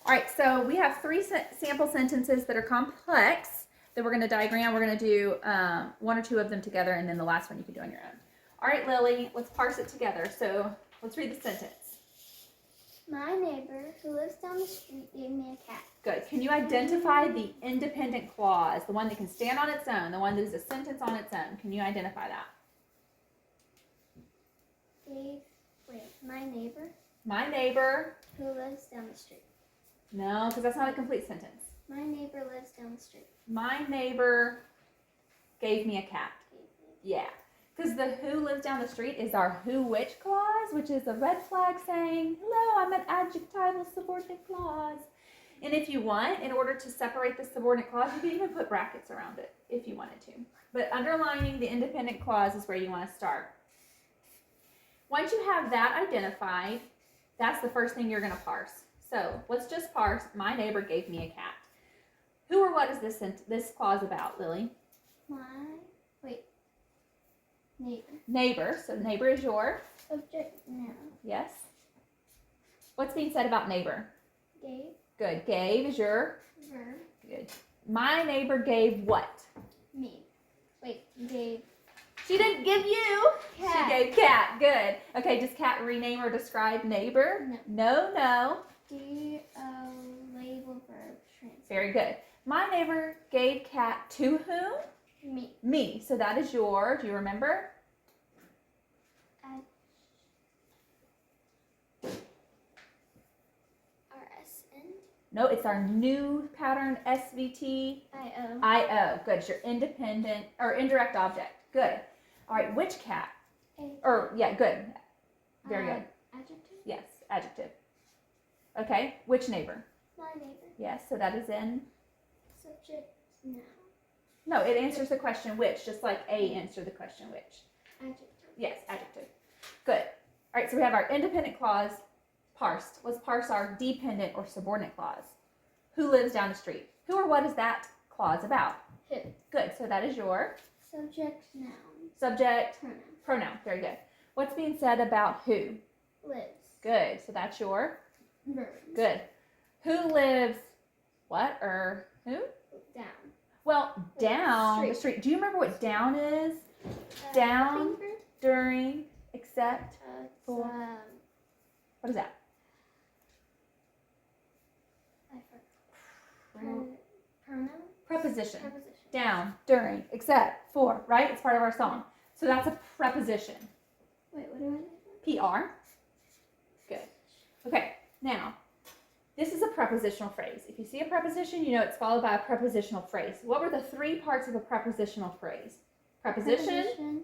All right, so we have three sample sentences that are complex that we're going to diagram. We're going to do one or two of them together, and then the last one you can do on your own. All right, Lily, let's parse it together. So let's read the sentence. My neighbor who lives down the street gave me a cat. Good. Can you identify the independent clause, the one that can stand on its own, the one that is a sentence on its own? Can you identify that? My neighbor My neighbor. who lives down the street. No, because that's not a complete sentence. My neighbor lives down the street. My neighbor gave me a cat. Yeah. Because the who lives down the street is our who which clause, which is a red flag saying, hello, I'm an adjectival subordinate clause. And if you want, in order to separate the subordinate clause, you can even put brackets around it if you wanted to. But underlining the independent clause is where you want to start. Once you have that identified, that's the first thing you're going to parse. So let's just parse, my neighbor gave me a cat. Who or what is this clause about, Lily? Neighbor. Neighbor. So neighbor is your? Subject noun. Yes. What's being said about neighbor? Gave. Good. Gave is your? Verb. Good. My neighbor gave what? Me. Gave. She didn't give you. Cat. She gave cat. Good. Okay, does cat rename or describe neighbor? No. No. D-O label verb transfer. Very good. My neighbor gave cat to whom? Me. Me. So that is your, do you remember? RSN. No, it's our new pattern, SVT. I-O. I-O. Good. It's your independent or indirect object. Good. All right, which cat? Yeah, good. Very good. Adjective. Yes, adjective. Okay, which neighbor? My neighbor. Yes, so that is in? Subject noun. No, it answers the question which, just like A answered the question which. Adjective. Yes, adjective. Good. All right, so we have our independent clause parsed. Let's parse our dependent or subordinate clause. Who lives down the street? Who or what is that clause about? Who. Good, so that is your? Subject noun. Subject. Pronoun. Pronoun. Very good. What's being said about who? Lives. Good, so that's your? Verb. Good. Who lives what or who? Down. Well, down the street. Do you remember what down is? Down, Finger? during, except, for. What is that? I forgot. Pronoun? Preposition. Preposition. Down, during, except, for, right? It's part of our song. So that's a preposition. Wait, what do I do? PR. Good. Okay, now, this is a prepositional phrase. If you see a preposition, you know it's followed by a prepositional phrase. What were the three parts of a prepositional phrase? Preposition.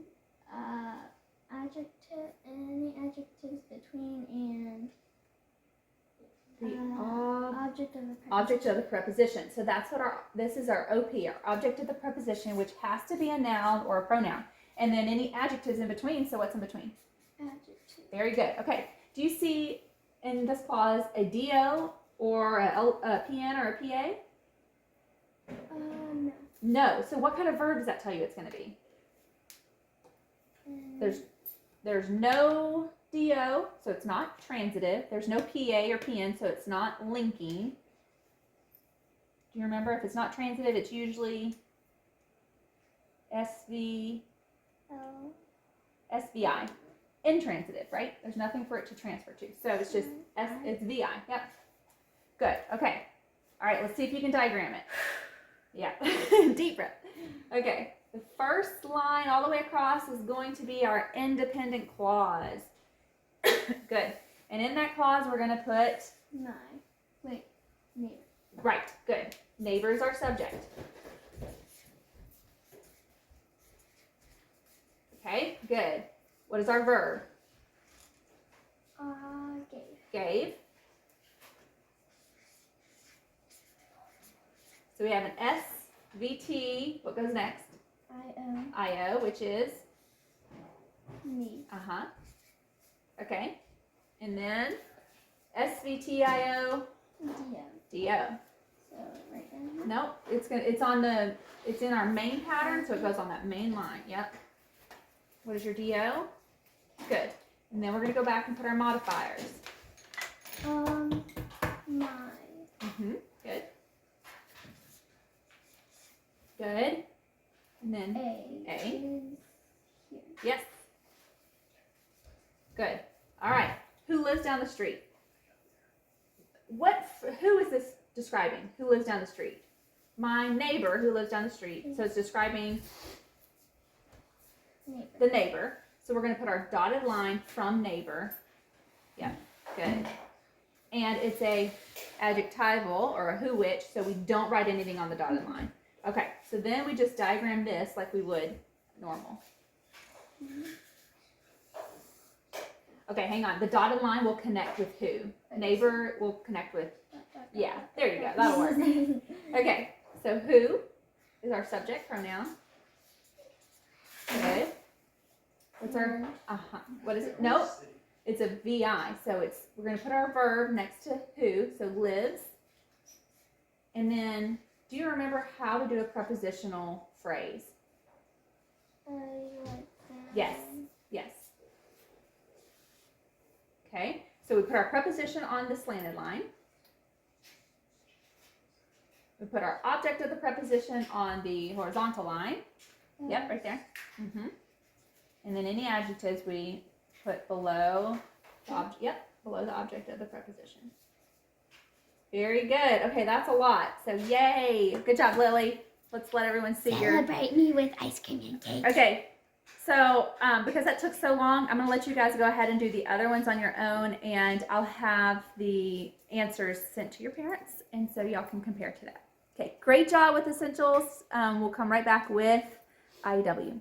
Adjective, any adjectives between, and The object of the preposition. object of the preposition. So that's what this is our OP, our object of the preposition, which has to be a noun or a pronoun. And then any adjectives in between. So what's in between? Adjective. Very good. Okay. Do you see in this clause a DO or a PN or a PA? No. No. So what kind of verb does that tell you it's going to be? There's no DO, so it's not transitive. There's no PA or PN, so it's not linking. Do you remember? If it's not transitive, it's usually SVI. Intransitive, right? There's nothing for it to transfer to. So it's just it's VI. Yep. Good. Okay. All right, let's see if you can diagram it. Yeah. Deep breath. Okay. The first line all the way across is going to be our independent clause. Good. And in that clause, we're going to put Neighbor. right. Good. Neighbor is our subject. Okay. Good. What is our verb? Gave. So we have an SVT. What goes next? IO, which is? Me. Okay. And then SVTIO. DO. So right there. Nope. It's in our main pattern, so it goes on that main line. Yep. What is your DO? Good. And then we're going to go back and put our modifiers. My. Good. Good. And then A. A. Is here. yes. Good. All right. Who lives down the street? Who is this describing? Who lives down the street? My neighbor who lives down the street. So it's describing Neighbor. the neighbor. So we're going to put our dotted line from neighbor. Yeah, good. And it's a adjectival or a who which, so we don't write anything on the dotted line. Okay, so then we just diagram this like we would normal. Okay, hang on. The dotted line will connect with who? Neighbor will connect with, yeah, there you go. That'll work. Okay, so who is our subject pronoun? Good. What's our, what is it? Nope. It's a VI. So we're going to put our verb next to who. So lives. And then, do you remember how to do a prepositional phrase? Yes. Yes. Okay. So we put our preposition on the slanted line. We put our object of the preposition on the horizontal line. Yep, right there. And then any adjectives we put below the object. Yep, below the object of the preposition. Very good. Okay, that's a lot. So yay. Good job, Lily. Let's let everyone see your. Celebrate me with ice cream and cake. Okay. So because that took so long, I'm going to let you guys go ahead and do the other ones on your own, and I'll have the answers sent to your parents, and so y'all can compare to that. Okay, great job with essentials. We'll come right back with IEW.